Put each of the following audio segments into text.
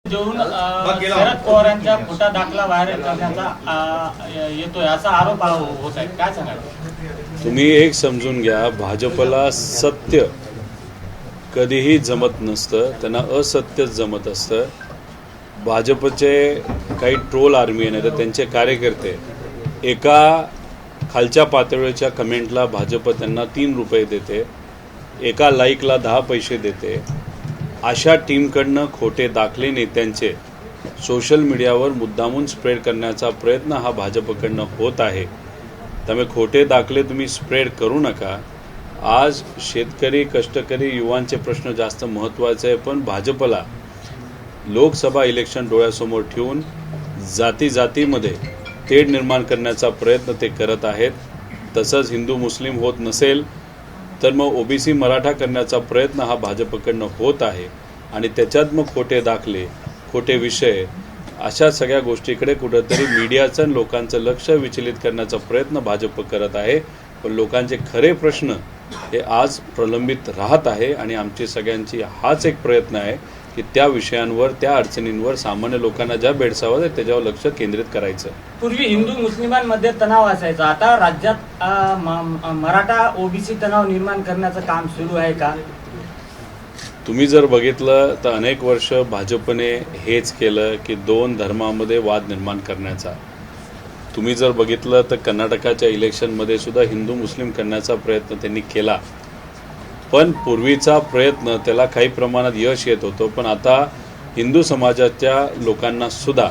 घेऊन शरद पवारांच्या खोटा दाखला व्हायरल करण्याचा येतोय असा आरोप होत आहे, काय सांगाल? तुम्ही एक समजून घ्या, भाजपला सत्य कधीही जमत नसतं, त्यांना असत्यच जमत असतं. भाजपचे काही ट्रोल आर्मी आहे, तर त्यांचे कार्यकर्ते एका खालच्या पातळीच्या कमेंटला भाजप त्यांना 3 रुपये देते, एका लाईकला 10 पैसे देते. अशा टीमकडनं खोटे दाखले नेत्यांचे सोशल मीडियावर मुद्दामून स्प्रेड करण्याचा प्रयत्न हा भाजपकडनं होत आहे. त्यामुळे खोटे दाखले तुम्ही स्प्रेड करू नका. आज शेतकरी, कष्टकरी, युवांचे प्रश्न जास्त महत्त्वाचे आहे, पण भाजपला लोकसभा इलेक्शन डोळ्यासमोर ठेवून जाती जातीमध्ये तेढ निर्माण करण्याचा प्रयत्न ते करत आहेत. तसंच हिंदू मुस्लिम होत नसेल तर मग ओबीसी मराठा करण्याचा प्रयत्न हा भाजपकडनं होत आहे. आणि त्याच्यात मग खोटे दाखले, खोटे विषय, अशा सगळ्या गोष्टीकडे कुठंतरी मीडियाचं लोकांचं लक्ष विचलित करण्याचा प्रयत्न भाजप करत आहे. पण लोकांचे खरे प्रश्न हे आज प्रलंबित राहत आहे आणि आमची सगळ्यांची हाच एक प्रयत्न आहे की त्या विषयांवर, त्या अडचणींवर सामान्य लोकांना ज्या भेडसावत आहेत त्याच्यावर लक्ष केंद्रित करायचं. पूर्वी हिंदू मुस्लिमांमध्ये तणाव असायचा, आता राज्यात मराठा ओबीसी तणाव निर्माण करण्याचं काम सुरू आहे का? तुम्ही जर बघितलं तर अनेक वर्ष भाजपने हेच केलं की 2 धर्मामध्ये वाद निर्माण करण्याचा. तुम्ही जर बघितलं तर कर्नाटकाच्या इलेक्शनमध्ये सुद्धा हिंदू मुस्लिम करण्याचा प्रयत्न त्यांनी केला. पण पूर्वीचा प्रयत्न त्याला काही प्रमाणात यश येत होतं. पण आता हिंदू समाजाच्या लोकांना सुद्धा,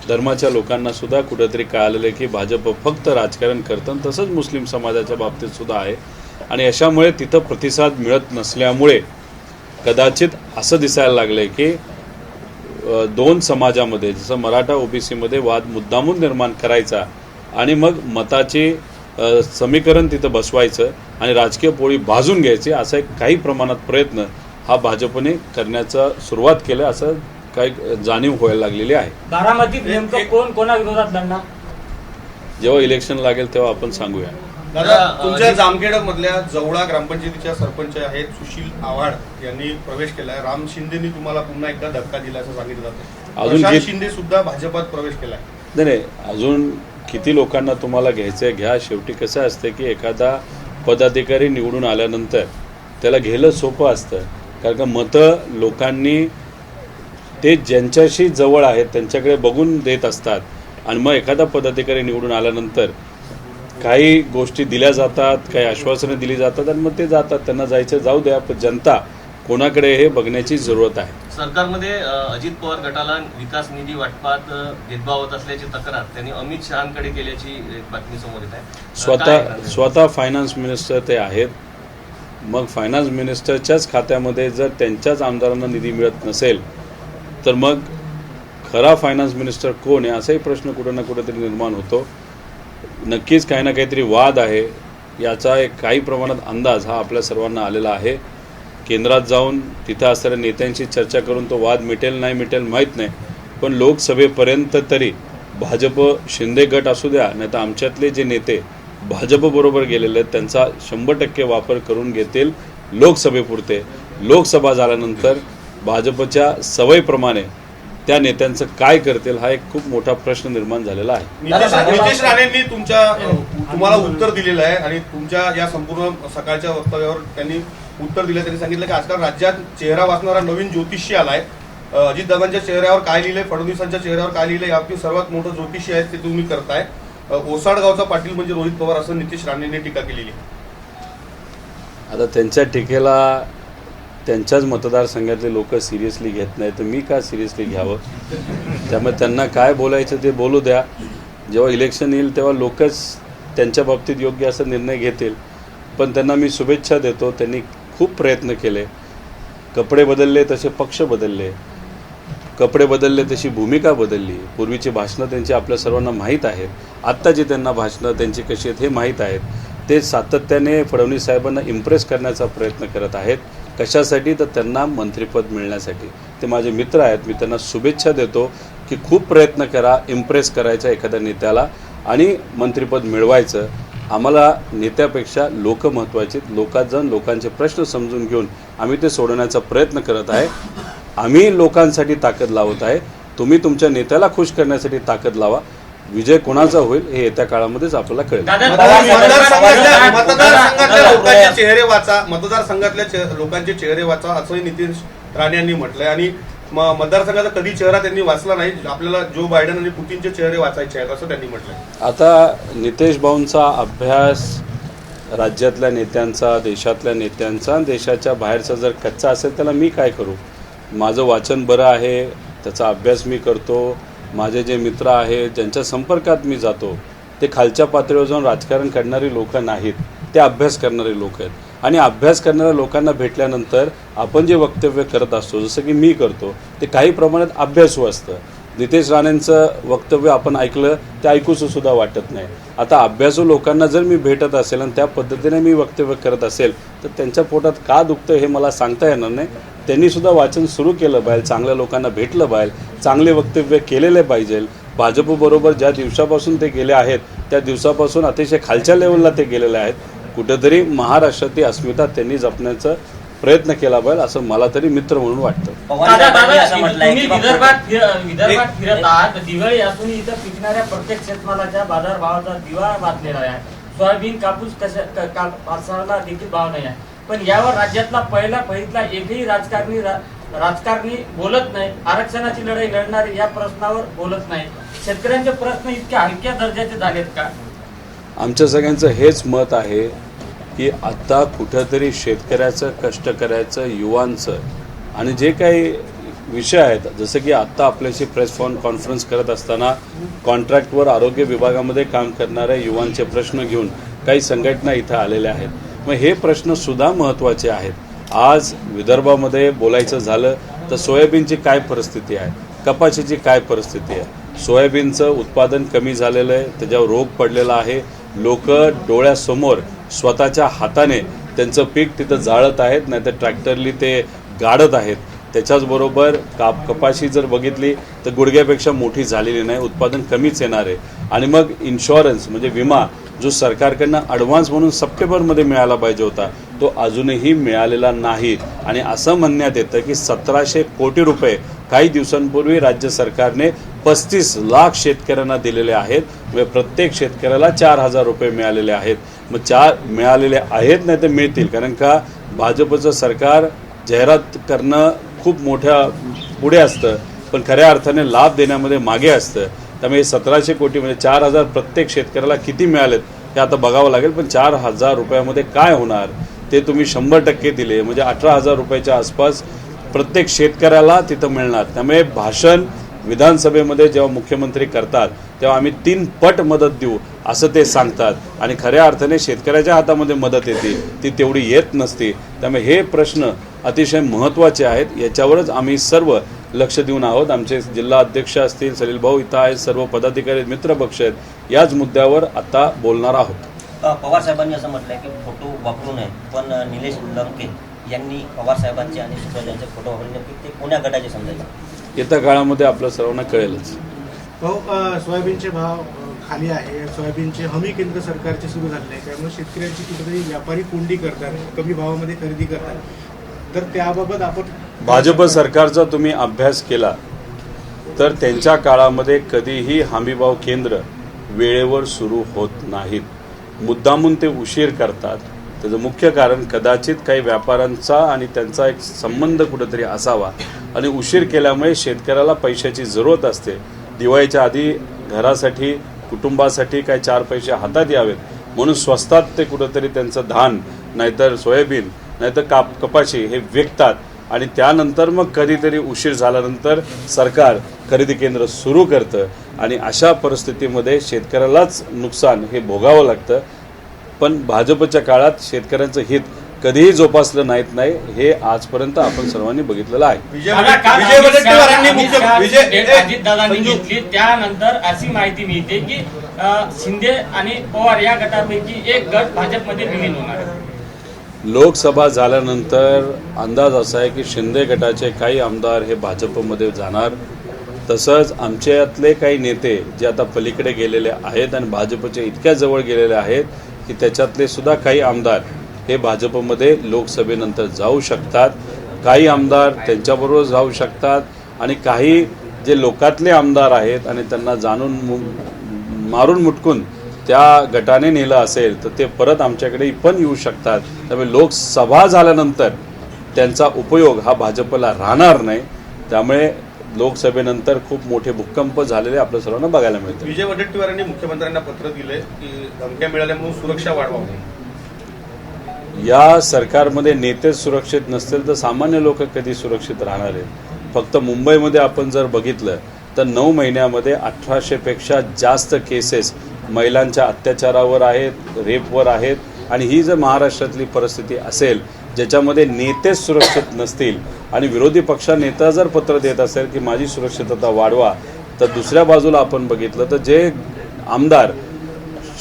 धर्माच्या लोकांना सुद्धा कुठंतरी कळालेलं आहे की भाजप फक्त राजकारण करतं. तसंच मुस्लिम समाजाच्या बाबतीत सुद्धा आहे. आणि अशामुळे तिथं प्रतिसाद मिळत नसल्यामुळे कदाचित असं दिसायला लागलं आहे की 2 समाजामध्ये, जसं मराठा ओबीसीमध्ये वाद मुद्दामून निर्माण करायचा आणि मग मताचे समीकरण तिथं बसवायचं आणि राजकीय पोळी भाजून घ्यायची, असा एक काही प्रमाणात प्रयत्न हा भाजपने करण्याचा सुरुवात केलं, असं काही जाणीव व्हायला लागलेली आहे. बारामतीत नेमकं कोण कोणाविरोधात लढणार? जेव्हा इलेक्शन लागेल तेव्हा आपण सांगूया. दादा, तुमच्या जामखेड मधल्या जवळा ग्रामपंचायतीच्या सरपंच आहेत सुशील आव्हाड यांनी प्रवेश केलाय. राम शिंदेनी तुम्हाला पुन्हा एकदा धक्का दिला असं सांगितलं जातं. अजून शिंदे सुद्धा भाजपात प्रवेश केलाय. नाही, अजून किती लोकांना तुम्हाला घ्यायचंय घ्या. शेवटी कसं असतं की एखादा पदाधिकारी निवडून आल्यानंतर त्याला घेणं सोपं असतं, कारण का मतं लोकांनी ते ज्यांच्याशी जवळ आहेत त्यांच्याकडे बघून देत असतात. आणि मग एखादा पदाधिकारी निवडून आल्यानंतर काही गोष्टी दिल्या जातात, काही आश्वासनं दिली जातात आणि मग ते जातात. त्यांना जायचं जाऊ द्या, पण जनता कोणाकडे हे बघण्याची जरूरत आहे. सरकारमध्ये अजित पवार गटाला विकास निधी वाटपात भेदभाव होत असल्याची तक्रार त्यांनी अमित शहांकडे केल्याची एक बातमी समोर येत आहे. स्वतः फायनान्स मिनिस्टर ते आहेत. मग फायनान्स मिनिस्टरच्याच खात्यामध्ये जर त्यांच्याच आमदारांना निधी मिळत नसेल तर मग खरा फायनान्स मिनिस्टर कोण आहे असाही प्रश्न कुठं ना कुठेतरी निर्माण होतो. नक्कीच काही ना काहीतरी वाद आहे याचा एक काही प्रमाणात अंदाज हा आपल्या सर्वांना आलेला आहे. केंद्रात जाऊन तिथं असणाऱ्या नेत्यांशी चर्चा करून तो वाद मिटेल नाही मिटेल माहीत नाही, पण लोकसभेपर्यंत तरी भाजप शिंदे गट असू द्या नाही तर आमच्यातले जे नेते भाजपबरोबर गेलेले आहेत त्यांचा 100% वापर करून घेतील लोकसभेपुरते. लोकसभा झाल्यानंतर भाजपच्या सवयीप्रमाणे त्या नेत्यांचं काय करतील हा एक खूप मोठा प्रश्न निर्माण झालेला आहे. नितेश राणेंनी तुम्हाला उत्तर दिलेलं आहे आणि तुमच्या या संपूर्ण सकाळच्या वक्तव्यावर त्यांनी उत्तर दिलं. त्यांनी सांगितलं की आजकाल राज्यात चेहरा वाचणारा नवीन ज्योतिषी आलाय. अजितदादांच्या चेहऱ्यावर काय लिहिलंय, फडणवीसांच्या चेहऱ्यावर काय लिहिलंय, यापैकी सर्वात मोठं ज्योतिषी आहे ते तुम्ही करताय. ओसाडगावचा पाटील म्हणजे रोहित पवार असं नितेश राणेंनी टीका केलेली. आता त्यांच्या टीकेला त्यांच्याच मतदारसंघातले लोक सिरियसली घेत नाही तर मी का सिरियसली घ्यावं? त्यामुळे त्यांना काय बोलायचं ते बोलू द्या. जेव्हा इलेक्शन येईल तेव्हा लोकच त्यांच्या बाबतीत योग्य असा निर्णय घेतील. पण त्यांना मी शुभेच्छा देतो. त्यांनी खूप प्रयत्न केले. कपडे बदलले तसे पक्ष बदलले, कपडे बदलले तशी भूमिका बदलली. पूर्वीची भाषणं त्यांची आपल्या सर्वांना माहीत आहेत. आत्ताची त्यांना भाषणं त्यांची कशी आहेत हे माहीत आहेत. ते सातत्याने फडणवीस साहेबांना इम्प्रेस करण्याचा प्रयत्न करत आहेत. कशासाठी? तर त्यांना मंत्रिपद मिळण्यासाठी. ते माझे मित्र आहेत. मी त्यांना शुभेच्छा देतो की खूप प्रयत्न करा इम्प्रेस करायचा एखाद्या नेत्याला आणि मंत्रिपद मिळवायचं. आम्हाला नेत्यापेक्षा लोक महत्त्वाचे. लोकात जाऊन लोकांचे प्रश्न समजून घेऊन आम्ही ते सोडवण्याचा प्रयत्न करत आहे. आम्ही लोकांसाठी ताकद लावत आहे, तुम्ही तुमच्या नेत्याला खुश करण्यासाठी ताकद लावा. विजय कोणाचा होईल हे येत्या काळामध्येच आपल्याला कळेल. मतदारसंघातल्या लोकांचे चेहरे वाचा, मतदारसंघातल्या लोकांचे चेहरे वाचा असंही नितीन राणे यांनी म्हटलंय. आणि मतदारसंघाचा कधी चेहरा त्यांनी वाचला नाही. आपल्याला जो बायडन आणि पुतीनचे चेहरे वाचायचे आहेत असं त्यांनी म्हटलंय. आता नितेश भाऊंचा अभ्यास राज्यातल्या नेत्यांचा, देशातल्या नेत्यांचा, देशाच्या बाहेरचा जर कच्चा असेल त्याला मी काय करू. माझं वाचन बरं आहे, त्याचा अभ्यास मी करतो. माझे जे मित्र आहेत ज्यांच्या संपर्कात मी जातो ते खालच्या पातळीवर जाऊन राजकारण करणारी लोक नाहीत, ते अभ्यास करणारे लोक आहेत. आणि अभ्यास करणाऱ्या लोकांना भेटल्यानंतर आपण जे वक्तव्य करत असतो, जसं की मी करतो, ते काही प्रमाणात अभ्यासू असतं. नितेश राणेंचं वक्तव्य आपण ऐकलं ते ऐकूसं सुद्धा वाटत नाही. आता अभ्यासू लोकांना जर मी भेटत असेल आणि त्या पद्धतीने मी वक्तव्य करत असेल तर त्यांच्या पोटात का दुखतं हे मला सांगता येणार नाही. त्यांनी सुद्धा वाचन सुरू केलं पाहिजे, चांगल्या लोकांना भेटलं पाहिजे, चांगले वक्तव्य केलेले पाहिजे. भाजपबरोबर ज्या दिवसापासून ते गेले आहेत त्या दिवसापासून अतिशय खालच्या लेवलला ते गेलेले आहेत. कुठेतरी महाराष्ट्राची अस्मिता त्यांनी जपण्याचा प्रयत्न केला पाहिजे असं मला तरी मित्र म्हणून वाटतं. तुम्ही विदर्भात फिरत आहात. दिवाळी असून इथं पिकणाऱ्या प्रत्येक शेतमालाच्या बाजारभावाचा दिवा वाचलेला आहे. सोयाबीन, कापूस कापसाला देखील भाव नाही आहे. पण यावर राज्यातला पहिला एकही राजकारणी बोलत नाही. आरक्षणाची लढाई लढणारे या प्रश्नावर बोलत नाही. शेतकऱ्यांचे प्रश्न इतक्या हलक्या दर्जाचे झालेत का? आमच्या सगळ्यांचं हेच मत आहे की आता कुठंतरी शेतकऱ्याचं, कष्टकऱ्याचं, युवांचं आणि जे काही विषय आहेत, जसं की आत्ता आपल्याशी प्रेस कॉन्फरन्स करत असताना कॉन्ट्रॅक्टवर आरोग्य विभागामध्ये काम करणाऱ्या युवांचे प्रश्न घेऊन काही संघटना इथं आलेल्या आहेत. मग हे प्रश्नसुद्धा महत्त्वाचे आहेत. आज विदर्भामध्ये बोलायचं झालं तर सोयाबीनची काय परिस्थिती आहे, कपाशीची काय परिस्थिती आहे. सोयाबीनचं उत्पादन कमी झालेलं आहे, त्याच्यावर रोग पडलेला आहे. लोक डोळ्यासमोर स्वतःच्या हाताने त्यांचं पीक तिथं जाळत आहेत, नाहीतर ट्रॅक्टरली ते गाडत आहेत. त्याच्याचबरोबर कपाशी जर बघितली तर गुडघ्यापेक्षा मोठी झालेली नाही, उत्पादन कमीच येणार आहे. आणि मग इन्शुरन्स म्हणजे विमा जो सरकारकडनं ॲडव्हान्स म्हणून सप्टेंबरमध्ये मिळाला पाहिजे होता तो अजूनही मिळालेला नाही. आणि असं म्हणण्यात येतं की 1700 कोटी रुपये काही दिवसांपूर्वी राज्य सरकारने 35 लाख शेतकऱ्यांना दिलेले आहेत. म्हणजे प्रत्येक शेतकऱ्याला 4000 रुपये मिळालेले आहेत. मग 4 मिळालेले आहेत नाही तर मिळतील, कारण का भाजपचं सरकार जाहिरात करणं खूप मोठ्या पुढे असतं पण खऱ्या अर्थाने लाभ देण्यामध्ये मागे असतं. त्यामुळे 1700 कोटी म्हणजे 4000 प्रत्येक शेतकऱ्याला किती मिळालेत हे आता बघावं लागेल. पण 4000 रुपयामध्ये काय होणार ते तुम्ही 100% दिले म्हणजे 18000 रुपयाच्या आसपास प्रत्येक शेतकऱ्याला तिथं मिळणार. त्यामुळे भाषण विधानसभेमध्ये जेव्हा मुख्यमंत्री करतात तेव्हा आम्ही 3 पट मदत देऊ असं ते सांगतात आणि खऱ्या अर्थाने शेतकऱ्याच्या हातामध्ये मदत येते ती तेवढी येत नसते. त्यामुळे हे प्रश्न अतिशय महत्त्वाचे आहेत. याच्यावरच आम्ही सर्व लक्ष देऊन आहोत. आमचे जिल्हा अध्यक्ष असतील, सलील भाऊ इथं आहेत, सर्व पदाधिकारी मित्रपक्ष आहेत, याच मुद्द्यावर आता बोलणार आहोत. पवार साहेबांनी असं म्हटलंय की फोटो वापरू नये, पण निलेश लंके यांनी पवार साहेबांचे आणि सुप्रियांचे फोटो वापरले, ते कोण्या गटाचे समजायचे? येत्या काळामध्ये आपल्या सर्वांना कळेलच. सोयाबीनचे भाव खाली आहे, सोयाबीनचे हमी केंद्र सरकारचे सुरू झाले आहे, त्यामुळे शेतकऱ्यांची कुठेतरी व्यापारी कोंडी करतात, कमी भावामध्ये खरेदी करतात. तर त्याबाबत आपण भाजप सरकारचा तुम्ही अभ्यास केला तर त्यांच्या काळामध्ये कधीही हमीभाव केंद्र वेळेवर सुरू होत नाहीत. मुद्दामून ते उशीर करतात. त्याचं मुख्य कारण कदाचित काही व्यापाऱ्यांचा आणि त्यांचा एक संबंध कुठेतरी असावा आणि उशीर केल्यामुळे शेतकऱ्याला पैशाची जरूरत असते. दिवाळीच्या आधी घरासाठी, कुटुंबासाठी काही 4 पैसे हातात यावेत म्हणून स्वस्तात ते कुठेतरी त्यांचं धान नाहीतर सोयाबीन नाहीतर कपाशी हे विकतात आणि त्यानंतर मग कधीतरी उशीर झाल्यानंतर सरकार खरेदी केंद्र सुरू करतं आणि अशा परिस्थितीमध्ये शेतकऱ्यालाच नुकसान हे भोगावं लागतं. पण भाजपच्या काळात शेतकऱ्यांचं हित कधीही जोपासलं नाही हे आजपर्यंत आपण सर्वांनी बघितलेलं आहे. अजितदादांनी घेतली त्यानंतर अशी माहिती मिळते की शिंदे आणि पवार या गटापैकी एक गट भाजपमध्ये विलीन होणार आहे. लोकसभा झाल्यानंतर अंदाज असा आहे की शिंदे गटाचे काही आमदार हे भाजपमध्ये जाणार. तसंच आमच्यातले काही नेते जे आता पलीकडे गेलेले आहेत आणि भाजपच्या इतक्या जवळ गेलेले आहेत की त्याच्यातले सुद्धा काही आमदार हे भाजपमध्ये लोकसभेनंतर जाऊ शकतात. काही आमदार त्यांच्याबरोबर जाऊ शकतात आणि काही जे लोकातले आमदार आहेत आणि त्यांना जाणून मारून मुटकून त्या गटाने नेलं असेल तर ते परत आमच्याकडे पण येऊ शकतात. त्यामुळे लोकसभा झाल्यानंतर त्यांचा उपयोग हा भाजपला राहणार नाही. त्यामुळे लोकसभेनंतर खूप मोठे भूकंप झालेले आपल्या सर्वांना बघायला मिळते. विजय वडेट्टीवार यांनी मुख्यमंत्र्यांना पत्र दिले की धमक्या मिळाल्या म्हणून सुरक्षा वाढवावी. या सरकारमध्ये नेते सुरक्षित नसतील तर सामान्य लोक कधी सुरक्षित राहणार आहेत. फक्त मुंबईमध्ये आपण जर बघितलं तर 9 महिन्यामध्ये 1800पेक्षा जास्त केसेस महिलांच्या अत्याचारावर आहेत, रेपवर आहेत. आणि ही जर महाराष्ट्रातली परिस्थिती असेल ज्याच्यामध्ये नेते सुरक्षित नसतील आणि विरोधी पक्ष नेता जर पत्र देत असेल की माझी सुरक्षितता वाढवा, तर दुसऱ्या बाजूला आपण बघितलं तर जे आमदार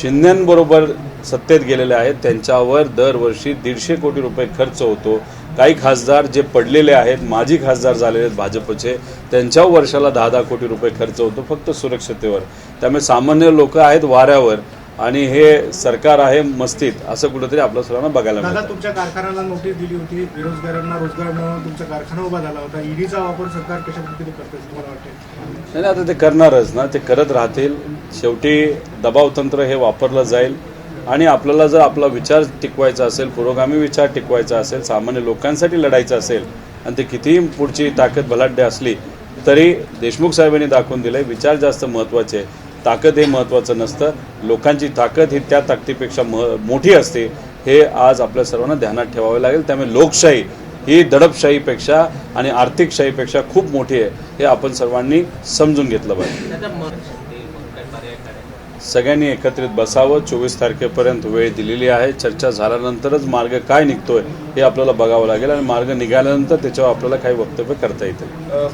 शिंदेंबरोबर सत्तेत गेलेले आहेत त्यांच्यावर दरवर्षी 150 कोटी रुपये खर्च होतो. काही खासदार जे पडलेले आहेत, माजी खासदार झालेले आहेत भाजपचे, त्यांच्यावर वर्षाला 10-10 कोटी रुपये खर्च होतो फक्त सुरक्षतेवर. त्यामुळे सामान्य लोक आहेत वाऱ्यावर आणि हे सरकार आहे मस्तीत, असं कुठेतरी आपल्या सर्वांना बघायला दादा, मिळतं. तुमच्या कारखान्याला नोटीस दिली होती, बेरोजगारांना रोजगार मिळवून तुमचा कारखाना उभा झाला होता. ईडीचा वापर सरकार कशा पद्धतीने करते तुम्हाला वाटते? नाही, आता ते करणारच ना, ते करत राहतील. शेवटी दबाव तंत्र हे वापरलं जाईल आणि आपल्याला जर आपला विचार टिकवायचा असेल, पुरोगामी विचार टिकवायचा असेल, सामान्य लोकांसाठी लढायचं असेल आणि ते कितीही पुढची ताकद बलाढ्य असली तरी देशमुख साहेबांनी दाखवून दिलंय विचार जास्त महत्त्वाचे आहे. ताकद हे महत्त्वाचं नसतं, लोकांची ताकद ही त्या ताकदीपेक्षा मोठी असते. हे आज आपल्या सर्वांना ध्यानात ठेवावे लागेल. त्यामुळे लोकशाही ही दडपशाहीपेक्षा आणि आर्थिकशाहीपेक्षा खूप मोठी आहे, हे आपण सर्वांनी समजून घेतलं पाहिजे. सगळ्यांनी एकत्रित बसावं. 24 तारखेपर्यंत वेळ दिलेली आहे. चर्चा झाल्यानंतरच मार्ग काय निघतोय हे आपल्याला बघावं लागेल आणि मार्ग निघाल्यानंतर त्याच्यावर आपल्याला काही वक्तव्य करता येतील.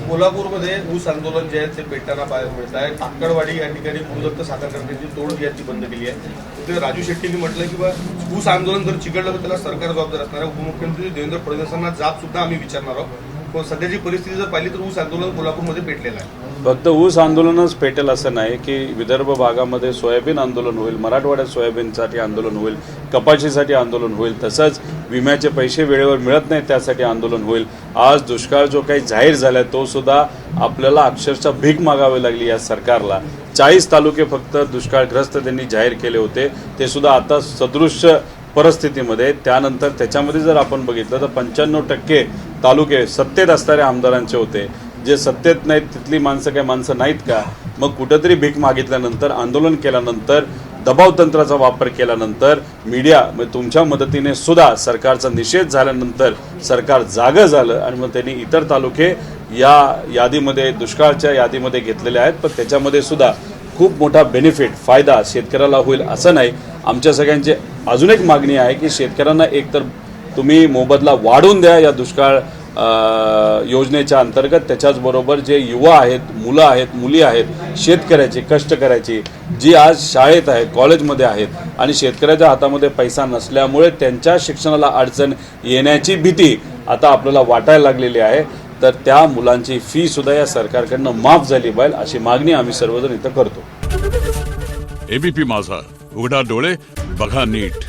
कोल्हापूरमध्ये ऊस आंदोलन जे आहे ते पेटताना पाहायला मिळत आहे. टाकळवाडी या ठिकाणी गुरुदत्त साखर कारखान्याची तोड याची बंद केली आहे. तिथे राजू शेट्टींनी म्हटलं की बा ऊस आंदोलन जर चिघळलं तर त्याला सरकार जबाबदार असणार आहे. उपमुख्यमंत्री देवेंद्र फडणवीसांना जाब सुद्धा आम्ही विचारणार आहोत. पण सध्याची परिस्थिती जर पाहिली तर ऊस आंदोलन कोल्हापूरमध्ये पेटलेलं आहे. फक्त ऊस आंदोलनच पेटेल असं नाही की विदर्भ भागामध्ये सोयाबीन आंदोलन होईल, मराठवाड्यात सोयाबीनसाठी आंदोलन होईल, कपाशीसाठी आंदोलन होईल, तसंच विम्याचे पैसे वेळेवर मिळत नाहीत त्यासाठी आंदोलन होईल. आज दुष्काळ जो काही जाहीर झाला तो सुद्धा आपल्याला अक्षरशः भीक मागावी लागली या सरकारला. 40 तालुके फक्त दुष्काळग्रस्त त्यांनी जाहीर केले होते, ते सुद्धा आता सदृश्य परिस्थितीमध्ये. त्यानंतर त्याच्यामध्ये जर आपण बघितलं तर 95% तालुके सत्तेत असणाऱ्या आमदारांचे होते. जे सत्तेत नाहीत तिथली माणसं काय माणसं नाहीत का? मग कुठंतरी भीक मागितल्यानंतर, आंदोलन केल्यानंतर, दबाव तंत्राचा वापर केल्यानंतर, मीडिया म्हणजे तुमच्या मदतीने सुद्धा सरकारचा निषेध झाल्यानंतर सरकार जागं झालं आणि मग त्यांनी इतर तालुके या यादीमध्ये, दुष्काळच्या यादीमध्ये घेतलेले आहेत. पण त्याच्यामध्ये सुद्धा खूप मोठा बेनिफिट, फायदा शेतकऱ्याला होईल असं नाही. आमच्या सगळ्यांची अजून एक मागणी आहे की शेतकऱ्यांना एकतर तुम्ही मोबदला वाढवून द्या या दुष्काळ योजनेच्या अंतर्गत. त्याच्याचबरोबर जे युवा आहेत, मुलं आहेत, मुली आहेत, शेतकऱ्याची, कष्टकऱ्याची, जी आज शाळेत आहेत, कॉलेजमध्ये आहेत आणि शेतकऱ्याच्या हातामध्ये पैसा नसल्यामुळे त्यांच्या शिक्षणाला अडचण येण्याची भीती आता आपल्याला वाटायला लागलेली आहे. तर त्या मुलांची फी सुद्धा या सरकारकडनं माफ झाली पाहिजे अशी मागणी आम्ही सर्वजण इथं करतो. एबीपी माझा, उघडा डोळे बघा नीट.